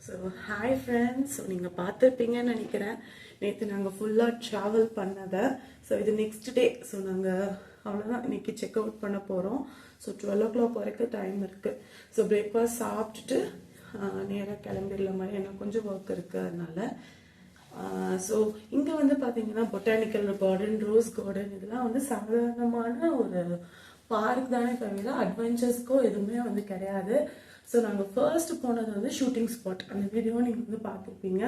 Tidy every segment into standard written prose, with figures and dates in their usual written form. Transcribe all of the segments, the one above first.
So, hi friends. So, நீங்க பார்த்திருப்பீங்கன்னு நினைக்கிறேன். நேத்து நாங்க ஃபுல்லா travel பண்ணத. So, இது next day. So, நாங்க அவ்வளவுதான் இன்னைக்கு செக் அவுட் பண்ண போறோம். So, 12 o'clock வரைக்கும் டைம் இருக்கு. So, breakfast சாப்பிட்டுட்டு நேரா கிளம்பிடலாம் மாதிரி எனக்கு கொஞ்சம் ஒர்க் இருக்கு அதனால. ஸோ இங்கே வந்து பார்த்தீங்கன்னா பொட்டானிக்கல் கார்டன், ரோஸ் கார்டன் இதெல்லாம் வந்து சாதாரணமான ஒரு பார்க் தானே தவிர அட்வென்ச்சர்ஸ்க்கோ எதுவுமே வந்து கிடையாது. ஸோ நாங்கள் ஃபர்ஸ்ட் போனது வந்து ஷூட்டிங் ஸ்பாட். அந்த வீடியோ நீங்கள் வந்து பார்த்துருப்பீங்க.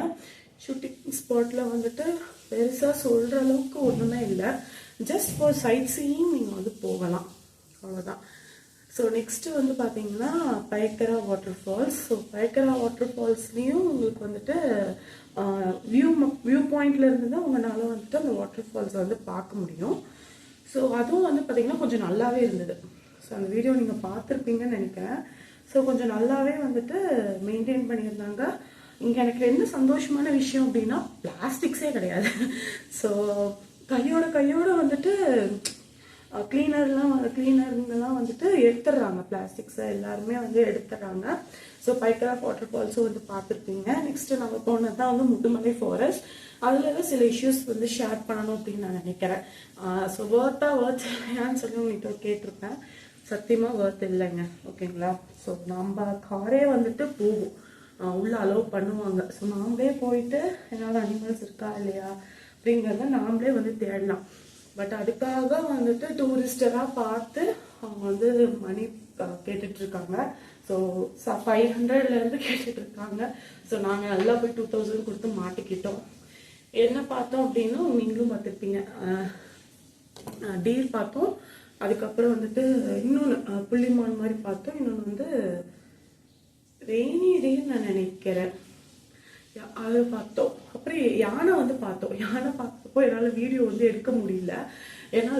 ஷூட்டிங் ஸ்பாட்டில் வந்துட்டு பெருசாக சொல்கிற அளவுக்கு ஒன்றுமே இல்லை. ஜஸ்ட் ஃபார் சைட் சீயிங் நீங்கள் வந்து போகலாம், அவ்வளோதான். ஸோ நெக்ஸ்ட்டு வந்து பார்த்தீங்கன்னா Pykara water falls. So Pykara water ஃபால்ஸ்லேயும் உங்களுக்கு வந்துட்டு வியூ பாயிண்ட்ல இருந்து தான் உங்களால் வந்துட்டு அந்த வாட்டர் ஃபால்ஸை வந்து பார்க்க முடியும். ஸோ அதுவும் வந்து பார்த்தீங்கன்னா கொஞ்சம் நல்லாவே இருந்தது. ஸோ அந்த வீடியோ நீங்கள் பார்த்துருப்பீங்கன்னு நினைக்கிறேன். ஸோ கொஞ்சம் நல்லாவே வந்துட்டு மெயின்டைன் பண்ணியிருந்தாங்க. இங்கே எனக்கு என்ன சந்தோஷமான விஷயம் அப்படின்னா பிளாஸ்டிக்ஸே கிடையாது. ஸோ கையோட வந்துட்டு கிளீனருங்கெல்லாம் வந்துட்டு எடுத்துடுறாங்க, பிளாஸ்டிக்ஸை எல்லாருமே வந்து எடுத்துடுறாங்க. ஸோ பைக்கரா வாட்டர் ஃபால்ஸும் வந்து பார்த்துருப்பீங்க. நெக்ஸ்ட்டு நம்ம போனது தான் வந்து முட்டுமலை ஃபாரஸ்ட். அதில் தான் சில இஷ்யூஸ் வந்து ஷேர் பண்ணணும் அப்படின்னு நான் நினைக்கிறேன். ஸோ ஒர்த் இல்லையான்னு சொல்லி உங்கள்கிட்ட கேட்டிருப்பேன். சத்தியமாக ஒர்த் இல்லைங்க, ஓகேங்களா. ஸோ நம்ம காரே வந்துட்டு போகும், உள்ள அலோவ் பண்ணுவாங்க. ஸோ நாமளே போயிட்டு என்னால் அனிமல்ஸ் இருக்கா இல்லையா அப்படிங்கிறத நாமளே வந்து தேடலாம். பட் அதுக்காக வந்துட்டு டூரிஸ்டராக பார்த்து அவங்க வந்து மணி கேட்டுட்ருக்காங்க. ஸோ 500லேருந்து கேட்டுட்ருக்காங்க. ஸோ நாங்கள் நல்லா போய் 2000 கொடுத்து மாட்டிக்கிட்டோம். என்ன பார்த்தோம் அப்படின்னா நீங்களும் பார்த்துருப்பீங்க, டீர் பார்த்தோம். அதுக்கப்புறம் வந்துட்டு இன்னொன்று புள்ளிமான் மாதிரி பார்த்தோம். இன்னொன்று வந்து ரெய்னி டேன்னு நான் நினைக்கிறேன், அது பார்த்தோம். அப்புறம் யானை வந்து பார்த்தோம். யானை பார்த்தப்போ என்னால் வீடியோ வந்து எடுக்க முடியல, ஏன்னா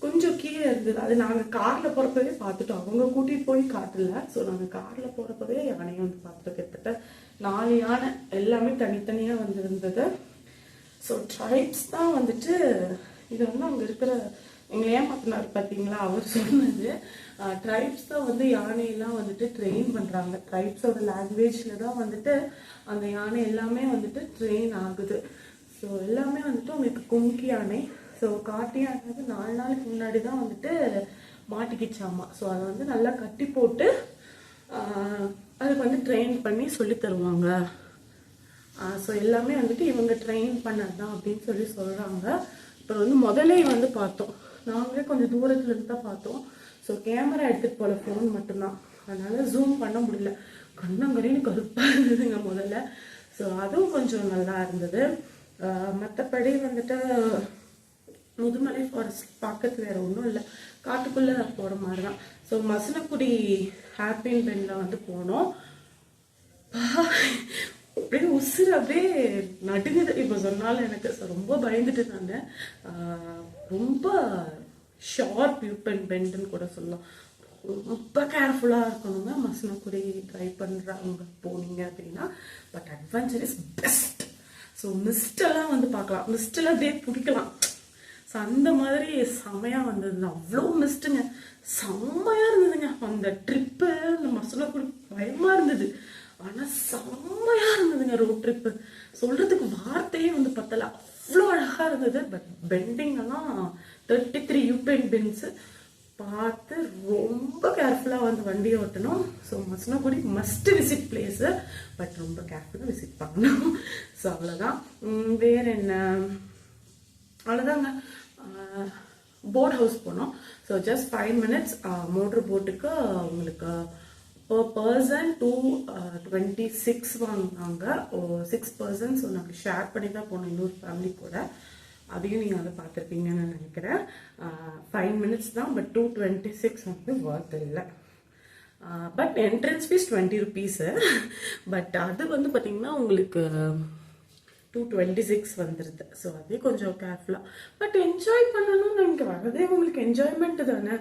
கொஞ்சம் கீழே இருந்தது. அது நாங்கள் காரில் போகிறப்பவே பார்த்துட்டோம், அவங்க கூட்டிகிட்டு போய் காட்டல. ஸோ நாங்கள் காரில் போகிறப்பவே யானையை வந்து பார்த்துட்டோம். கிட்டத்தட்ட 4 யானை, எல்லாமே தனித்தனியாக வந்து இருந்தது. ஸோ ட்ரைப்ஸ் தான் வந்துட்டு இது வந்து அங்கே இருக்கிற எங்களை ஏமாத்தினார் பார்த்தீங்களா, அவர் சொன்னது. ட்ரைப்ஸ் தான் வந்து யானையெல்லாம் வந்துட்டு ட்ரெயின் பண்ணுறாங்க. ட்ரைப்ஸோட லாங்குவேஜில் தான் வந்துட்டு அந்த யானை எல்லாமே வந்துட்டு ட்ரெயின் ஆகுது. ஸோ எல்லாமே வந்துட்டு உங்களுக்கு கும்கி யானை. ஸோ காட்டு யானை வந்து 4 நாளுக்கு முன்னாடி தான் வந்துட்டு மாட்டிக்கிச்சாமா. ஸோ அதை வந்து நல்லா கட்டி போட்டு அதுக்கு வந்து ட்ரெயின் பண்ணி சொல்லி தருவாங்க. ஸோ எல்லாமே வந்துட்டு இவங்க ட்ரெயின் பண்ணது தான் அப்படின்னு சொல்லி சொல்கிறாங்க. இப்போ வந்து முதலே வந்து பார்த்தோம், நாங்களே கொஞ்சம் தூரத்துல இருந்து தான் பார்த்தோம். ஸோ கேமரா எடுத்துகிட்டு போகல, ஃபோன் மட்டும்தான், அதனால ஜூம் பண்ண முடியல. கண்ணங்கரைன்னு கருப்பாக இருந்ததுங்க முதல்ல. ஸோ அதுவும் கொஞ்சம் நல்லா இருந்தது. மற்றபடி வந்துட்டு முதுமலை ஃபாரஸ்ட் பக்கத்து வேற ஒன்றும் இல்லை, காட்டுக்குள்ளே போகிற மாதிரி தான். ஸோ மசனக்குடி ஹேர்பின் பென்ல வந்து போனோம். அப்படியே உசுறு அப்படியே நடுங்குது இப்போ சொன்னாலும் எனக்கு. ஸோ ரொம்ப பயந்துட்டு நான், ரொம்ப ஷார்ப் யூபன் பெண்டுன்னு கூட சொல்லலாம். ரொம்ப கேர்ஃபுல்லாக இருக்கணுங்க மசனக்குடி ட்ரை பண்ணுறவங்க போனீங்க அப்படின்னா. But adventure is best. So மிஸ்டெல்லாம் வந்து பார்க்கலாம், மிஸ்டெல்லாம் அப்படியே பிடிக்கலாம். ஸோ அந்த மாதிரி செம்மையாக வந்ததுங்க, அவ்வளோ மிஸ்ட்டுங்க, செம்மையாக இருந்ததுங்க அந்த ட்ரிப்பு. அந்த மசனக்குடி பயமாக இருந்தது, ஆனால் செம்மையாக இருந்ததுங்க ரோட் ட்ரிப்பு. சொல்கிறதுக்கு வார்த்தையே வந்து பத்தலை, அவ்வளோ அழகாக இருந்தது. பட் பெண்டிங் எல்லாம் 33 யூபென் பென்ஸு பார்த்து ரொம்ப கேர்ஃபுல்லாக வந்து வண்டியை ஓட்டணும். So Masinagudi must visit place, but ரொம்ப கேர்ஃபுல்லாக விசிட் பண்ணணும். ஸோ அவ்வளோதான். வேறு என்ன, அவ்வளோதாங்க. போட் ஹவுஸ் போனோம். ஸோ ஜஸ்ட் 5 minutes மோட்ரு போட்டுக்கு உங்களுக்கு per person 226 வாங்கினாங்க. 6 persons. ஸோ நாங்கள் ஷேர் பண்ணி தான் போனோம் இன்னொரு ஃபேமிலி கூட. அதையும் நீங்கள் வந்து பார்த்துருப்பீங்கன்னு நினைக்கிறேன். 5 minutes தான், பட் 226 வந்து ஒர்த் இல்லை. But entrance fees 20 rupees. But அது வந்து பார்த்தீங்கன்னா உங்களுக்கு 226 வந்துடுது. ஸோ அதே கொஞ்சம் கேர்ஃபுல்லாக, பட் என்ஜாய் பண்ணணும்னு எனக்கு வரதே உங்களுக்கு என்ஜாய்மெண்ட்டு தானே,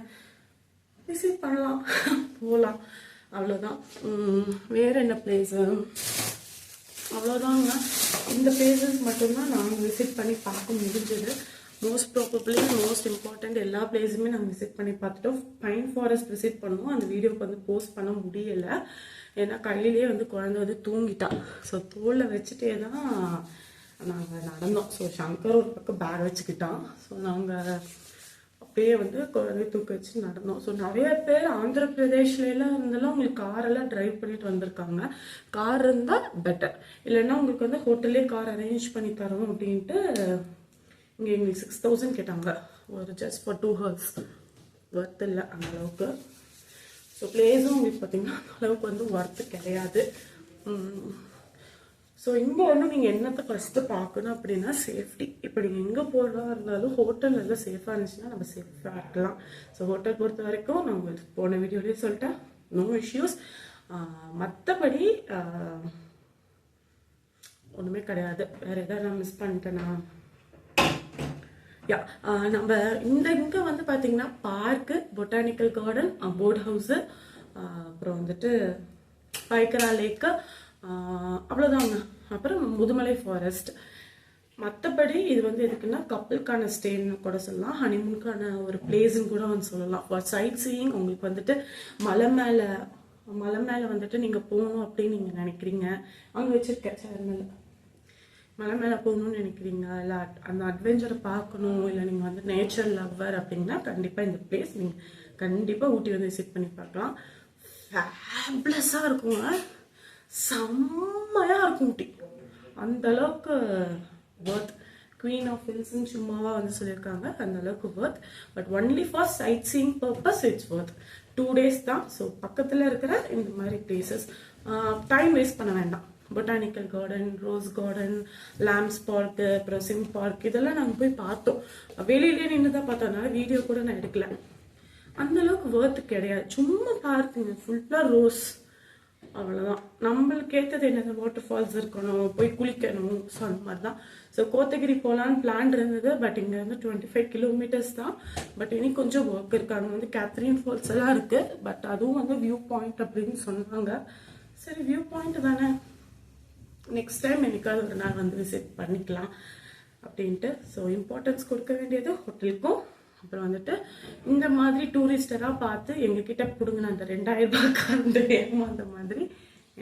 விசிட் பண்ணலாம், போகலாம், அவ்வளோதான். வேறு என்ன பிளேஸு, அவ்வளோதாங்க. இந்த பிளேசஸ் மட்டும்தான் நாங்கள் விசிட் பண்ணி பார்க்க முடிஞ்சது. மோஸ்ட் ப்ராபப்ளி மோஸ்ட் இம்பார்ட்டண்ட் எல்லா பிளேஸுமே நாங்கள் விசிட் பண்ணி பார்த்துட்டோம். பைன் ஃபாரஸ்ட் விசிட் பண்ணோம். அந்த வீடியோக்கு வந்து போஸ்ட் பண்ண முடியலை, ஏன்னா கையிலேயே வந்து குழந்தை வந்து தூங்கிட்டான். ஸோ தோளில் வச்சுட்டே தான் நாங்கள் நடந்தோம். ஸோ சங்கர் ஒரு பக்கம் பேக் வச்சுக்கிட்டான். ஸோ நாங்கள் அப்படியே வந்து குழந்தைய தூக்க வச்சு நடந்தோம். ஸோ நிறைய பேர் ஆந்திர பிரதேஷ்லாம் இருந்தாலும் உங்களுக்கு காரெல்லாம் டிரைவ் பண்ணிட்டு வந்திருக்காங்க. கார் இருந்தால் பெட்டர், இல்லைன்னா உங்களுக்கு வந்து ஹோட்டல்லே கார் அரேஞ்ச் பண்ணி தரோம் அப்படின்ட்டு இங்கே எங்களுக்கு 6000 கேட்டாங்க ஒரு ஜஸ்ட் ஃபார் 2 hours. ஒர்த் இல்லை அந்த அளவுக்கு. ஸோ பிளேஸும் உங்களுக்கு பார்த்தீங்கன்னா அளவுக்கு வந்து ஒர்த்து கிடையாது. ஸோ இங்கே வந்து நீங்கள் என்னத்தை ஃபஸ்ட்டு பார்க்கணும் அப்படின்னா சேஃப்டி. இப்போ நீங்கள் எங்கே போகிறதா இருந்தாலும் ஹோட்டல் எல்லாம் சேஃபாக இருந்துச்சுன்னா நம்ம சேஃபாக இருக்கலாம். ஸோ ஹோட்டல் பொறுத்த வரைக்கும் நான் உங்களுக்கு போன வீடியோலேயே சொல்லிட்டேன், நோ இஷ்யூஸ். மற்றபடி ஒன்றுமே கிடையாது. வேறு எதாவது நான் மிஸ் பண்ணிட்டேன்னா நம்ம இங்கே வந்து பார்த்தீங்கன்னா park, botanical garden, boat house, அப்புறம் வந்துட்டு பைக்கரா லேக்கு, அவ்வளோதாங்க. அப்புறம் முதுமலை ஃபாரஸ்ட். மற்றபடி இது வந்து எதுக்குன்னா கப்பலுக்கான ஸ்டேன்னு கூட சொல்லலாம், ஹனிமூனுக்கான ஒரு பிளேஸ்ன்னு கூட வந்து சொல்லலாம். ஃபார் சைட் சீயிங் உங்களுக்கு வந்துட்டு மலை மேலே வந்துட்டு நீங்கள் போகணும் அப்படின்னு நீங்கள் நினைக்கிறீங்க, அங்கே வச்சுருக்கேன் சேர் மேலே மலை மேலே போகணும்னு நினைக்கிறீங்க, இல்லை அந்த அட்வென்ச்சரை பார்க்கணும், இல்லை நீங்கள் வந்து நேச்சர் லவ்வர் அப்படின்னா கண்டிப்பாக இந்த பிளேஸ் நீங்கள் கண்டிப்பாக ஊட்டி வந்து விசிட் பண்ணி பார்க்கலாம். ஃபேப்லஸாக இருக்குங்க, செம்மையாக இருக்கும் ஊட்டி. அந்த அளவுக்கு ஒர்த். குவீன் ஆஃப் ஹில்ஸ்ன்னு சும்மாவாக வந்து சொல்லியிருக்காங்க, அந்த அளவுக்கு worth. But only for sightseeing purpose it's worth. 2 days தான். ஸோ பக்கத்தில் இருக்கிற இந்த மாதிரி பிளேசஸ் டைம் வேஸ்ட் பண்ண வேண்டாம். பொட்டானிக்கல் கார்டன், ரோஸ் கார்டன், லேம்ஸ் பார்க்கு, அப்புறம் சிம் பார்க், இதெல்லாம் நாங்கள் போய் பார்த்தோம். வெளியிலே நின்று தான் பார்த்தோம், அதனால வீடியோ கூட நான் எடுக்கல. அந்த அளவுக்கு ஒர்த்து கிடையாது. சும்மா பார்க்குங்க, ஃபுல்லாக ரோஸ், அவ்வளோதான். நம்மளுக்கு ஏற்றது என்னது, வாட்டர் ஃபால்ஸ் இருக்கணும், போய் குளிக்கணும், ஸோ அந்த மாதிரி தான். ஸோ கோத்தகிரி போகலான்னு பிளான் இருந்தது. பட் இங்கே வந்து 25 kilometers தான். பட் இனி கொஞ்சம் ஒர்க் இருக்கு. அங்கே வந்து கேத்ரின் ஃபால்ஸ் எல்லாம் இருக்கு. பட் அதுவும் வந்து வியூ பாயிண்ட் அப்படின்னு சொன்னாங்க. சரி, வியூ பாயிண்ட் தானே, நெக்ஸ்ட் டைம் என்னைக்காவது ஒரு நாள் வந்து விசிட் பண்ணிக்கலாம் அப்படின்ட்டு. ஸோ இம்பார்ட்டன்ஸ் கொடுக்க வேண்டியது ஹோட்டலுக்கும், அப்புறம் வந்துட்டு இந்த மாதிரி டூரிஸ்டராக பார்த்து எங்ககிட்ட பிடுங்கின அந்த 2000 ரூபாய்க்கு ஏமாந்த மாதிரி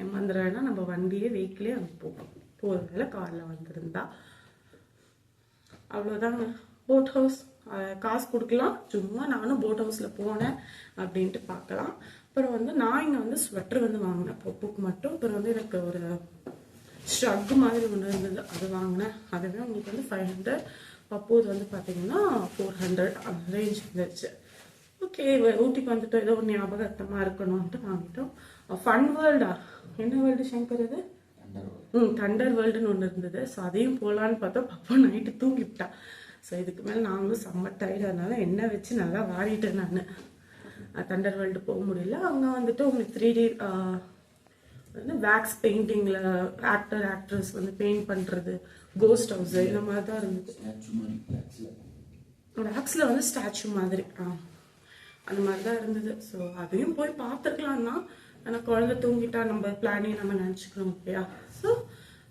ஏமாந்துறேன்னா நம்ம வண்டியே வெஹிக்கிளே அங்கே போகும். போகிற வேலை காரில் வந்திருந்தா அவ்வளோதாங்க. போட் ஹவுஸ் காசு கொடுக்கலாம், சும்மா நானும் போட் ஹவுஸில் போனேன் அப்படின்ட்டு பார்க்கலாம். அப்புறம் வந்து நான் இங்கே வந்து ஸ்வெட்டர் வந்து வாங்கினேன் பப்புக்கு மட்டும். அப்புறம் வந்து எனக்கு ஒரு ஷ்ரக் மாதிரி ஒன்று இருந்தது, அது வாங்கினேன். அதுவே உங்களுக்கு வந்து 500. பப்போது வந்து பார்த்தீங்கன்னா 400 அந்த ரேஞ்ச் இருந்துச்சு. ஓகே, ஊட்டிக்கு வந்துட்டோம், ஏதோ ஒரு ஞாபகத்தமாக இருக்கணும்ன்ட்டு வாங்கிட்டோம். ஃபன் வேர்ல்டா, என்ன வேர்ல்டு சங்கர் இது? தண்டர் வேர்ல்டுன்னு ஒன்று இருந்தது. ஸோ அதையும் போகலான்னு பார்த்தோம். பப்பா நைட்டு தூங்கிவிட்டா. ஸோ இதுக்கு மேலே நாங்களும் செம்ம டயர்டு, அதனால எண்ணெய் வச்சு நல்லா வாரிட்டேன் நான். தண்டர் வேர்ல்டு போக முடியல. அங்கே வந்துட்டு உங்களுக்கு 3D வந்து வேக்ஸ் பெயிண்டிங்கில் ஆக்ட்ரஸ் வந்து பெயிண்ட் பண்ணுறது, கோஸ்ட் ஹவுஸ் இந்த மாதிரி தான் இருந்தது. வேக்ஸில் வந்து ஸ்டாச்சு மாதிரி அந்த மாதிரி தான் இருந்தது. ஸோ அதையும் போய் பார்த்துருக்கலாம் தான். ஆனால் குழந்தை தூங்கிட்டா நம்ம பிளானே நம்ம நினச்சிக்கணும் இல்லையா. ஸோ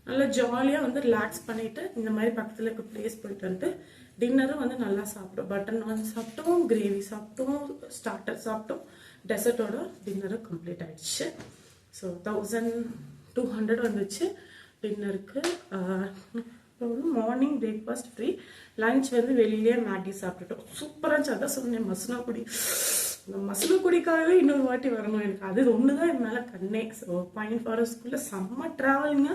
நல்லா ஜாலியாக வந்து ரிலாக்ஸ் பண்ணிவிட்டு இந்த மாதிரி பக்கத்தில் இருக்க பிளேஸ் போயிட்டு வந்து டின்னரும் வந்து நல்லா சாப்பிட்டோம். பட்டர் நான் சாப்பிட்டோம், கிரேவி சாப்பிட்டோம், ஸ்டார்டர் சாப்பிட்டோம், டெசர்ட்டோட டின்னரும் கம்ப்ளீட் ஆயிடுச்சு. ஸோ 1200 வந்துச்சு டின்னருக்கு. அப்புறம் வந்து மார்னிங் பிரேக்ஃபாஸ்ட் ஃப்ரீ, லஞ்ச் வந்து வெளியிலேயே மேகி சாப்பிட்டுட்டோம். சூப்பராக இருந்துச்சு. அதான் சொன்னேன், மசனாக்குடி. இந்த மசனாக்குடிக்காகவே இன்னொரு வாட்டி வரணும் எனக்கு. அது ஒன்று தான் என் மேலே கண்ணே. ஸோ பைன் ஃபாரஸ்ட்குள்ளே செம்ம ட்ராவலிங்க.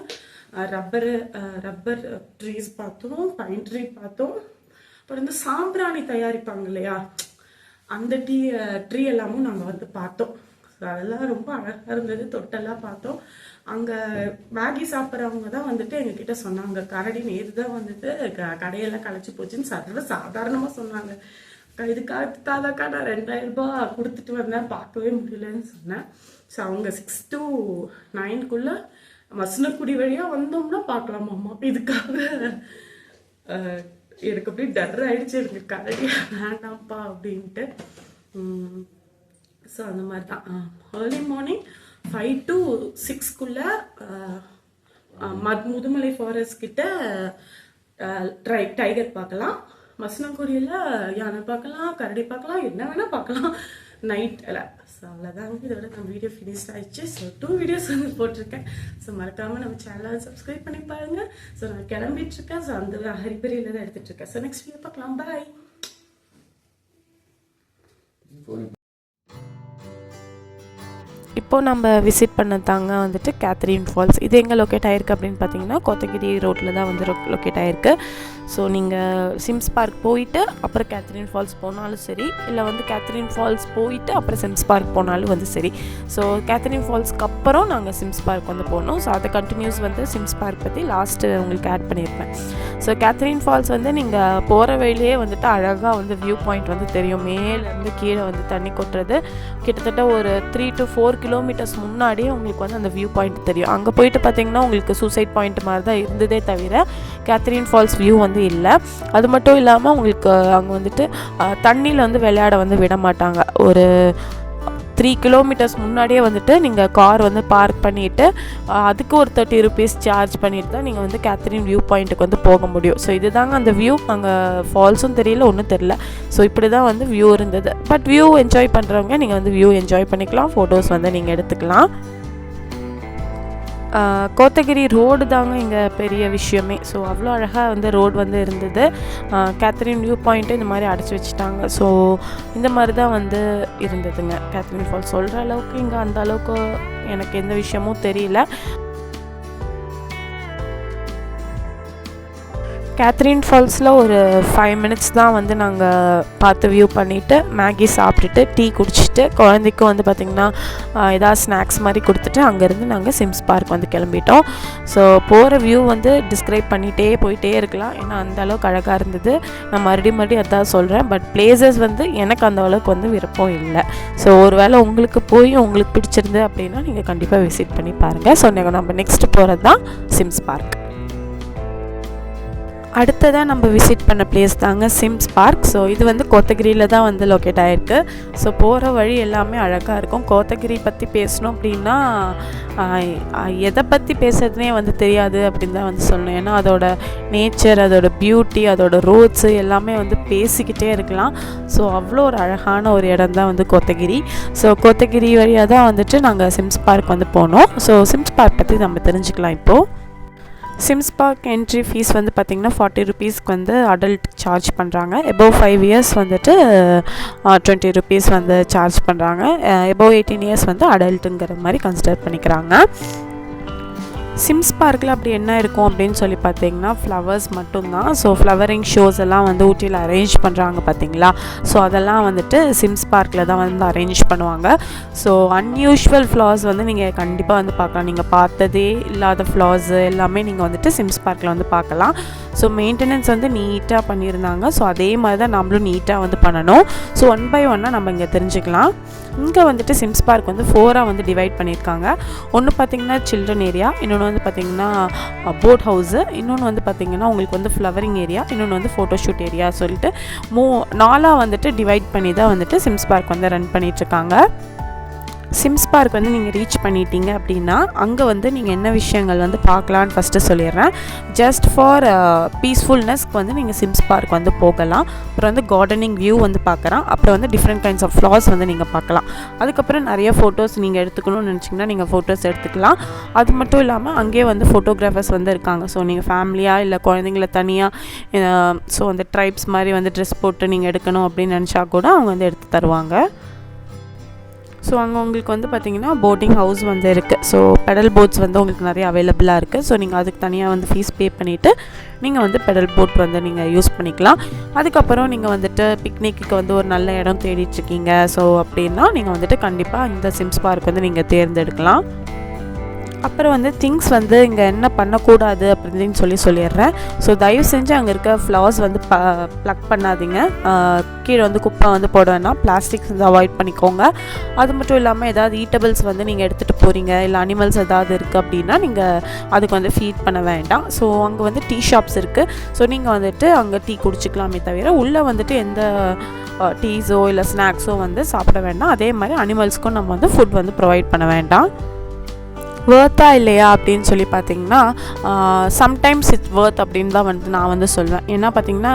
ரப்பர் ட்ரீஸ் பார்த்தோம், பைன் ட்ரீ பார்த்தோம். அப்புறம் வந்து சாம்பிராணி தயாரிப்பாங்க இல்லையா, அந்த ட்ரீ எல்லாமும் நாங்கள் வந்து பார்த்தோம். அதெல்லாம் ரொம்ப அழகாக இருந்தது. தொட்டெல்லாம் பார்த்தோம். அங்கே மேகி சாப்பிட்றவங்க தான் வந்துட்டு எங்ககிட்ட சொன்னாங்க, கரடி நேரு தான் வந்துட்டு கடையெல்லாம் களைச்சி போச்சுன்னு சர்வ சாதாரணமாக சொன்னாங்க. இதுக்காகத்தாதாக்கா நான் 2000 ரூபாய் கொடுத்துட்டு வந்தேன், பார்க்கவே முடியலன்னு சொன்னேன். ஸோ அவங்க 6 to 9 மசனக்குடி வழியாக வந்தோம்னா பார்க்கலாமாம்மா. இதுக்காக எனக்கு அப்படி டர் ஆயிடுச்சு, எனக்கு கரடி வேண்டாம்ப்பா அப்படின்ட்டு. ஸோ அந்த மாதிரி தான் early morning 5 to 6 Mudumalai forest கிட்ட டைகர் பார்க்கலாம். மசனக்குடியில் யானை பார்க்கலாம், கரடி பார்க்கலாம், என்ன வேணால் பார்க்கலாம் நைட்டில். ஸோ அவ்வளோதாங்க, இதோட நம்ம வீடியோ ஃபினிஷ் ஆகிடுச்சு. ஸோ 2 வீடியோஸ் வந்து போட்டிருக்கேன். ஸோ மறக்காமல் நம்ம சேனலை சப்ஸ்கிரைப் பண்ணி பாருங்கள். ஸோ நான் கிளம்பிட்டுருக்கேன். ஸோ அந்த ஹரிபரியில் தான் எடுத்துகிட்ருக்கேன். ஸோ நெக்ஸ்ட் வீடியோ பார்க்கலாம். பாய். இப்போது நம்ம விசிட் பண்ணதாங்க வந்துட்டு கேத்ரின் ஃபால்ஸ். இது எங்கே லொக்கேட் ஆகிருக்கு அப்படின்னு பார்த்தீங்கன்னா கோத்தகிரி ரோட்டில் தான் வந்து லொக்கேட் ஆகிருக்கு. ஸோ நீங்கள் சிம்ஸ் பார்க் போயிட்டு அப்புறம் கேத்ரின் ஃபால்ஸ் போனாலும் சரி, இல்லை வந்து கேத்ரின் ஃபால்ஸ் போயிட்டு அப்புறம் சிம்ஸ் பார்க் போனாலும் வந்து சரி. ஸோ கேத்ரின் ஃபால்ஸ்க்கு அப்புறம் நாங்கள் சிம்ஸ் பார்க் வந்து போனோம். ஸோ அதை கண்டினியூஸ் வந்து சிம்ஸ் பார்க் பற்றி லாஸ்ட்டு உங்களுக்கு ஆட் பண்ணியிருப்பேன். ஸோ கேத்ரின் ஃபால்ஸ் வந்து நீங்கள் போகிற வழியிலே வந்துட்டு அழகாக வந்து வியூ பாயிண்ட் வந்து தெரியும். மேலேருந்து கீழே வந்து தண்ணி கொட்டுறது கிட்டத்தட்ட ஒரு 3 to 4 கிலோமீட்டர்ஸ் முன்னாடியே உங்களுக்கு வந்து அந்த வியூ பாயிண்ட் தெரியும். அங்கே போயிட்டு பார்த்தீங்கன்னா உங்களுக்கு சூசைட் பாயிண்ட் மாதிரி தான் இருந்ததே தவிர கேத்ரின் ஃபால்ஸ் வியூ வந்து இல்லை. அது மட்டும் இல்லாமல் உங்களுக்கு அங்கே வந்துட்டு தண்ணியில் வந்து விளையாட வந்து விட மாட்டாங்க. ஒரு 3 கிலோமீட்டர்ஸ் முன்னாடியே வந்துட்டு நீங்கள் கார் வந்து பார்க் பண்ணிவிட்டு அதுக்கு ஒரு 30 rupees சார்ஜ் பண்ணிட்டு தான் நீங்கள் வந்து கேத்ரின் வியூ பாயிண்ட்டுக்கு வந்து போக முடியும். ஸோ இதுதாங்க அந்த வியூ. அங்கே ஃபால்ஸும் தெரியல, ஒன்றும் தெரியல. ஸோ இப்படி தான் வந்து வியூ இருந்தது. பட் வியூ என்ஜாய் பண்ணுறவங்க நீங்கள் வந்து வியூ என்ஜாய் பண்ணிக்கலாம், ஃபோட்டோஸ் வந்து நீங்கள் எடுத்துக்கலாம். கோத்தகிரி ரோடு தாங்க இங்கே பெரிய விஷயமே. ஸோ அவ்வளோ அழகாக வந்து ரோடு வந்து இருந்தது. கேத்ரின் வியூ பாயிண்ட்டு இந்த மாதிரி அடைச்சி வச்சுட்டாங்க. ஸோ இந்த மாதிரி தான் வந்து இருந்ததுங்க கேத்ரின் ஃபால்ஸ். சொல்கிற அளவுக்கு இங்கே அந்த அளவுக்கு எனக்கு எந்த விஷயமும் தெரியல. கேத்ரின் ஃபால்ஸில் ஒரு 5 minutes தான் வந்து நாங்கள் பார்த்து வியூ பண்ணிவிட்டு மேகி சாப்பிட்டுட்டு டீ குடிச்சிட்டு குழந்தைக்கும் வந்து பார்த்திங்கன்னா ஏதாவது ஸ்நாக்ஸ் மாதிரி கொடுத்துட்டு அங்கேருந்து நாங்கள் சிம்ஸ் பார்க் வந்து கிளம்பிட்டோம். ஸோ போகிற வியூ வந்து டிஸ்கிரைப் பண்ணிகிட்டே போயிட்டே இருக்கலாம், ஏன்னா அந்த அளவுக்கு அழகாக இருந்தது. நான் மறுபடியும் அதான் சொல்கிறேன். பட் பிளேசஸ் வந்து எனக்கு அந்த அளவுக்கு வந்து விருப்பம் இல்லை. ஸோ ஒரு வேளை உங்களுக்கு போய் உங்களுக்கு பிடிச்சிருந்து அப்படின்னா நீங்கள் கண்டிப்பாக விசிட் பண்ணி பாருங்கள். ஸோ நம்ம நெக்ஸ்ட் போகிறது தான் சிம்ஸ் பார்க். அடுத்ததாக நம்ம விசிட் பண்ண பிளேஸ் தாங்க சிம்ஸ் பார்க். ஸோ இது வந்து கோத்தகிரியில் தான் வந்து லொக்கேட் ஆகிருக்கு. ஸோ போகிற வழி எல்லாமே அழகாக இருக்கும். கோத்தகிரி பற்றி பேசணும் அப்படின்னா எதை பற்றி பேசுறதுனே வந்து தெரியாது அப்படின்னு தான் வந்து சொல்லணும். ஏன்னா அதோட நேச்சர், அதோட பியூட்டி, அதோட ரோட்ஸு எல்லாமே வந்து பேசிக்கிட்டே இருக்கலாம். ஸோ அவ்வளோ ஒரு அழகான ஒரு இடம் தான் வந்து கோத்தகிரி. ஸோ கோத்தகிரி வழியாக தான் வந்துட்டு நாங்கள் சிம்ஸ் பார்க் வந்து போனோம். ஸோ சிம்ஸ் பார்க் பற்றி நம்ம தெரிஞ்சுக்கலாம் இப்போது. சிம்ஸ் பார்க் என்ட்ரி ஃபீஸ் வந்து பார்த்திங்கன்னா 40 rupeesக்கு வந்து அடல்ட் சார்ஜ் பண்ணுறாங்க. எபோவ் 5 years வந்துட்டு 20 rupees வந்து சார்ஜ் பண்ணுறாங்க. எபோவ் 18 years வந்து அடல்ட்டுங்கிற மாதிரி கன்சிடர் பண்ணிக்கிறாங்க. சிம்ஸ் பார்க்கில் அப்படி என்ன இருக்கும் அப்படின்னு சொல்லி பார்த்தீங்கன்னா ஃப்ளவர்ஸ் மட்டும்தான். ஸோ ஃப்ளவரிங் ஷோஸ் எல்லாம் வந்து ஊட்டியில் அரேஞ்ச் பண்ணுறாங்க பார்த்தீங்களா. ஸோ அதெல்லாம் வந்துட்டு சிம்ஸ் பார்க்கில் தான் வந்து அரேஞ்ச் பண்ணுவாங்க. ஸோ அன்யூஷுவல் ஃப்ளவர்ஸ் வந்து நீங்கள் கண்டிப்பாக வந்து பார்க்கலாம். நீங்கள் பார்த்ததே இல்லாத ஃப்ளவர்ஸு எல்லாமே நீங்கள் வந்துட்டு சிம்ஸ் பார்க்கில் வந்து பார்க்கலாம். ஸோ மெயின்டெனன்ஸ் வந்து நீட்டாக பண்ணியிருந்தாங்க. ஸோ அதே மாதிரி தான் நம்மளும் நீட்டாக வந்து பண்ணணும். ஸோ 1 by 1 நம்ம இங்கே தெரிஞ்சுக்கலாம். இங்கே வந்துட்டு சிம்ஸ் பார்க் வந்து 4ஆக வந்து டிவைட் பண்ணியிருக்காங்க. ஒன்று பார்த்திங்கன்னா சில்ட்ரன் ஏரியா, இன்னொன்று வந்து பார்த்திங்கன்னா போட் ஹவுஸு, இன்னொன்று வந்து பார்த்திங்கன்னா உங்களுக்கு வந்து ஃப்ளவரிங் ஏரியா, இன்னொன்று வந்து ஃபோட்டோஷூட் ஏரியா சொல்லிட்டு 4ஆக வந்துட்டு டிவைட் பண்ணி தான் வந்துட்டு சிம்ஸ் பார்க் வந்து ரன் பண்ணிகிட்ருக்காங்க. சிம்ஸ் பார்க் வந்து நீங்கள் ரீச் பண்ணிட்டீங்க அப்படின்னா அங்கே வந்து நீங்கள் என்ன விஷயங்கள் வந்து பார்க்கலான்னு ஃபஸ்ட்டு சொல்லிடுறேன். ஜஸ்ட் ஃபார் பீஸ்ஃபுல்னஸ்க்கு வந்து நீங்கள் சிம்ஸ் பார்க் வந்து போகலாம். அப்புறம் வந்து கார்டனிங் வியூ வந்து பார்க்குறோம். அப்புறம் வந்து டிஃப்ரெண்ட் கைண்ட்ஸ் ஆஃப் ஃப்ளவர்ஸ் வந்து நீங்கள் பார்க்கலாம். அதுக்கப்புறம் நிறைய ஃபோட்டோஸ் நீங்கள் எடுத்துக்கணும்னு நினச்சிங்கன்னா நீங்கள் ஃபோட்டோஸ் எடுத்துக்கலாம். அது மட்டும் இல்லாமல் அங்கேயே வந்து ஃபோட்டோகிராஃபர்ஸ் வந்து இருக்காங்க. ஸோ நீங்கள் ஃபேமிலியாக இல்லை குழந்தைங்கள தனியாக ஸோ அந்த ட்ரைப்ஸ் மாதிரி வந்து ட்ரெஸ் போட்டு நீங்கள் எடுக்கணும் அப்படின்னு நினச்சா கூட அவங்க வந்து எடுத்து தருவாங்க. ஸோ அங்கே உங்களுக்கு வந்து பார்த்திங்கன்னா போட்டிங் ஹவுஸ் வந்து இருக்குது. ஸோ பெடல் போட்ஸ் வந்து உங்களுக்கு நிறைய அவைலபிளாக இருக்குது. ஸோ நீங்கள் அதுக்கு தனியாக வந்து ஃபீஸ் பே பண்ணிவிட்டு நீங்கள் வந்து பெடல் போட் வந்து நீங்கள் யூஸ் பண்ணிக்கலாம். அதுக்கப்புறம் நீங்கள் வந்துட்டு பிக்னிக்கு வந்து ஒரு நல்ல இடம் தேடிட்டுருக்கீங்க ஸோ அப்படின்னா நீங்கள் வந்துட்டு கண்டிப்பாக இந்த சிம்ஸ் பார்க் வந்து நீங்கள் தேர்ந்தெடுக்கலாம். அப்புறம் வந்து திங்ஸ் வந்து இங்கே என்ன பண்ணக்கூடாது அப்படின்னு சொல்லிடுறேன். ஸோ தயவு செஞ்சு அங்கே இருக்க ஃப்ளவர்ஸ் வந்து ப்ளக் பண்ணாதீங்க. கீழே வந்து குப்பை வந்து போட வேணாம். பிளாஸ்டிக்ஸ் வந்து அவாய்ட் பண்ணிக்கோங்க. அது மட்டும் இல்லாமல் ஏதாவது ஈட்டபிள்ஸ் வந்து நீங்கள் எடுத்துகிட்டு போகிறீங்க, இல்லை அனிமல்ஸ் ஏதாவது இருக்குது அப்படின்னா நீங்கள் அதுக்கு வந்து ஃபீட் பண்ண வேண்டாம். ஸோ அங்கே வந்து டீ ஷாப்ஸ் இருக்குது. ஸோ நீங்கள் வந்துட்டு அங்கே டீ குடிச்சிக்கலாமே தவிர உள்ளே வந்துட்டு எந்த டீஸோ இல்லை ஸ்நாக்ஸோ வந்து சாப்பிட வேண்டாம். அதே மாதிரி அனிமல்ஸ்க்கும் நம்ம வந்து ஃபுட் வந்து ப்ரொவைட் பண்ண வேண்டாம். வேர்த்தா இல்லையா அப்படின்னு சொல்லி பார்த்தீங்கன்னா சம்டைம்ஸ் இட்ஸ் வேர்த் அப்படின்னு தான் வந்து நான் வந்து சொல்வேன். ஏன்னா பார்த்தீங்கன்னா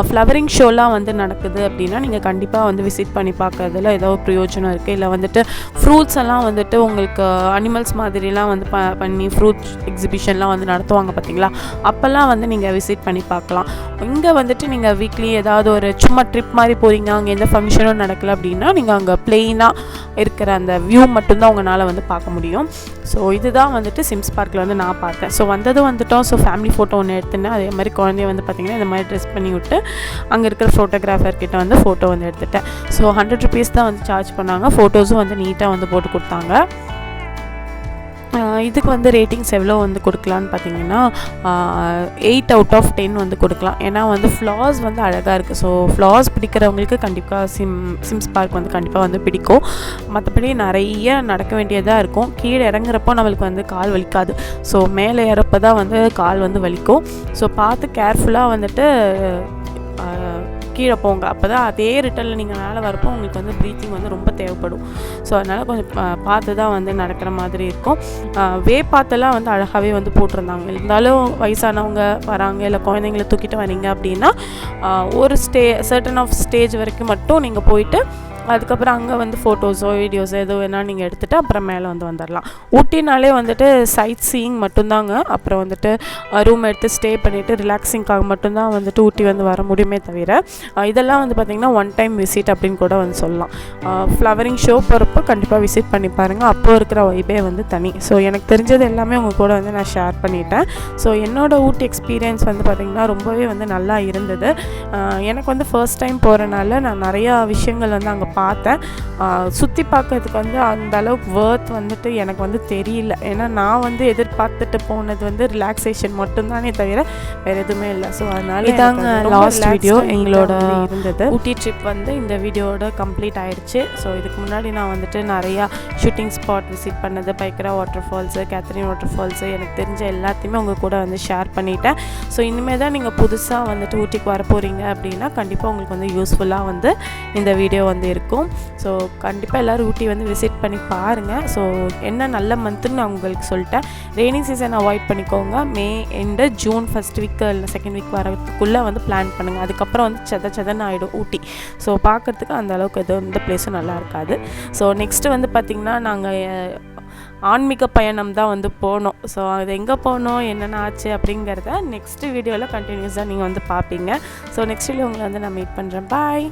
ஃப்ளவரிங் ஷோலாம் வந்து நடக்குது அப்படின்னா நீங்கள் கண்டிப்பாக வந்து விசிட் பண்ணி பார்க்கறதுல ஏதோ பிரயோஜனம் இருக்குது. இல்லை வந்துட்டு ஃப்ரூட்ஸ் எல்லாம் வந்துட்டு உங்களுக்கு அனிமல்ஸ் மாதிரிலாம் வந்து பண்ணி ஃப்ரூட் எக்ஸிபிஷன்லாம் வந்து நடத்துவாங்க பார்த்தீங்களா, அப்போல்லாம் வந்து நீங்கள் விசிட் பண்ணி பார்க்கலாம். இங்கே வந்துட்டு நீங்கள் வீக்லி ஏதாவது ஒரு சும்மா ட்ரிப் மாதிரி போகிறீங்க, அங்கே எந்த ஃபங்க்ஷனும் நடக்கலை அப்படின்னா நீங்கள் அங்கே பிளெயினாக இருக்கிற அந்த வியூ மட்டும்தான் உங்களால் வந்து பார்க்க முடியும். ஸோ இதுதான் வந்துட்டு சிம்ஸ் பார்க்கில் வந்து நான் பார்த்தேன். ஸோ வந்துட்டோம். ஸோ ஃபேமிலி ஃபோட்டோ ஒன்று எடுத்துனேன். அதே மாதிரி குழந்தைய வந்து பார்த்திங்கன்னா இந்த மாதிரி ட்ரெஸ் பண்ணி விட்டு அங்கே இருக்கிற ஃபோட்டோகிராஃபர்கிட்ட வந்து ஃபோட்டோ வந்து எடுத்துட்டேன். ஸோ 100 rupees தான் வந்து சார்ஜ் பண்ணாங்க. ஃபோட்டோஸும் வந்து நீட்டாக வந்து போட்டு கொடுத்தாங்க. இதுக்கு வந்து ரேட்டிங்ஸ் எவ்வளோ வந்து கொடுக்கலான்னு பார்த்தீங்கன்னா 8 out of 10 வந்து கொடுக்கலாம். ஏன்னா வந்து ஃப்ளார்ஸ் வந்து அழகாக இருக்குது. ஸோ ஃப்ளார்ஸ் பிடிக்கிறவங்களுக்கு கண்டிப்பாக சிம்ஸ் பார்க் வந்து கண்டிப்பாக வந்து பிடிக்கும். மற்றபடி நிறைய நடக்க வேண்டியதாக இருக்கும். கீழே இறங்குறப்போ நம்மளுக்கு வந்து கால் வலிக்காது. ஸோ மேலே ஏறப்போ தான் வந்து கால் வந்து வலிக்கும். ஸோ பார்த்து கேர்ஃபுல்லாக வந்துட்டு கீழே போங்க. அப்போ தான் அதே ரிட்டனில் நீங்கள் மேலே வரப்போ உங்களுக்கு வந்து ப்ரீத்திங் வந்து ரொம்ப தேவைப்படும். ஸோ அதனால் கொஞ்சம் பார்த்து தான் வந்து நடக்கிற மாதிரி இருக்கும். வே பார்த்தெல்லாம் வந்து அழகாகவே வந்து போட்டிருந்தாங்க. இருந்தாலும் வயசானவங்க வராங்க, இல்லை குழந்தைங்கள தூக்கிட்டு வரீங்க அப்படின்னா ஒரு சர்டன் ஆஃப் ஸ்டேஜ் வரைக்கும் மட்டும் நீங்கள் போயிட்டு அதுக்கப்புறம் அங்கே வந்து ஃபோட்டோஸோ வீடியோஸோ எதோ வேணால் நீங்கள் எடுத்துகிட்டு அப்புறம் மேலே வந்து வந்துடலாம். ஊட்டினாலே வந்துட்டு சைட் சீயிங் மட்டும்தாங்க. அப்புறம் வந்துட்டு ரூம் எடுத்து ஸ்டே பண்ணிவிட்டு ரிலாக்ஸிங்காக மட்டும்தான் வந்துட்டு ஊட்டி வந்து வர முடியுமே தவிர இதெல்லாம் வந்து பார்த்திங்கன்னா ஒன் டைம் விசிட் அப்படின்னு கூட வந்து சொல்லலாம். ஃப்ளவரிங் ஷோ போகிறப்போ கண்டிப்பாக விசிட் பண்ணி பாருங்கள். அப்போது இருக்கிற வைபே வந்து தனி. ஸோ எனக்கு தெரிஞ்சது எல்லாமே உங்கள் கூட வந்து நான் ஷேர் பண்ணிட்டேன். ஸோ என்னோடய ஊட்டி எக்ஸ்பீரியன்ஸ் வந்து பார்த்திங்கன்னா ரொம்பவே வந்து நல்லா இருந்தது. எனக்கு வந்து ஃபர்ஸ்ட் டைம் போகிறனால நான் நிறையா விஷயங்கள் வந்து அங்கே பார்த்தேன். சுற்றி பார்க்கறதுக்கு வந்து அந்த அளவுக்கு வேர்த் வந்துட்டு எனக்கு வந்து தெரியல. ஏன்னா நான் வந்து எதிர்பார்த்துட்டு போனது வந்து ரிலாக்ஸேஷன் மட்டும்தானே தவிர வேறு எதுவுமே இல்லை. ஸோ அதனால் இதாங்க லாஸ்ட் வீடியோ எங்களோட இருந்தது. ஊட்டி ட்ரிப் வந்து இந்த வீடியோட கம்ப்ளீட் ஆகிடுச்சு. ஸோ இதுக்கு முன்னாடி நான் வந்துட்டு நிறையா ஷூட்டிங் ஸ்பாட் விசிட் பண்ணது, Pykara water falls, Catherine water falls, எனக்கு தெரிஞ்ச எல்லாத்தையுமே உங்கள் கூட வந்து ஷேர் பண்ணிட்டேன். ஸோ இனிமேல் தான் நீங்கள் புதுசாக வந்துட்டு ஊட்டிக்கு வர போகிறீங்க அப்படின்னா கண்டிப்பாக உங்களுக்கு வந்து யூஸ்ஃபுல்லாக வந்து இந்த வீடியோ வந்து இருக்கும். ஸோ கண்டிப்பாக எல்லோரும் ஊட்டி வந்து விசிட் பண்ணி பாருங்கள். ஸோ என்ன நல்ல மந்த்துன்னு நான் உங்களுக்கு சொல்லிட்டேன். ரெய்னி சீசன் அவாய்ட் பண்ணிக்கோங்க. மே எண்டு ஜூன் ஃபஸ்ட் வீக் இல்லை செகண்ட் வீக் வரதுக்குள்ளே வந்து பிளான் பண்ணுங்கள். அதுக்கப்புறம் வந்து செதன்னு ஆகிடும் ஊட்டி. ஸோ பார்க்குறதுக்கு அந்த அளவுக்கு எந்த பிளேஸும் நல்லா இருக்காது. ஸோ நெக்ஸ்ட்டு வந்து பார்த்திங்கன்னா நாங்கள் ஆன்மீக பயணம் தான் வந்து போனோம். ஸோ அது எங்கே போனோம், என்னென்ன ஆச்சு அப்படிங்கிறத நெக்ஸ்ட்டு வீடியோவில் கண்டினியூஸாக நீங்கள் வந்து பார்ப்பீங்க. ஸோ நெக்ஸ்ட் வீடியோ உங்களை வந்து நான் மீட் பண்ணுறேன். பாய்.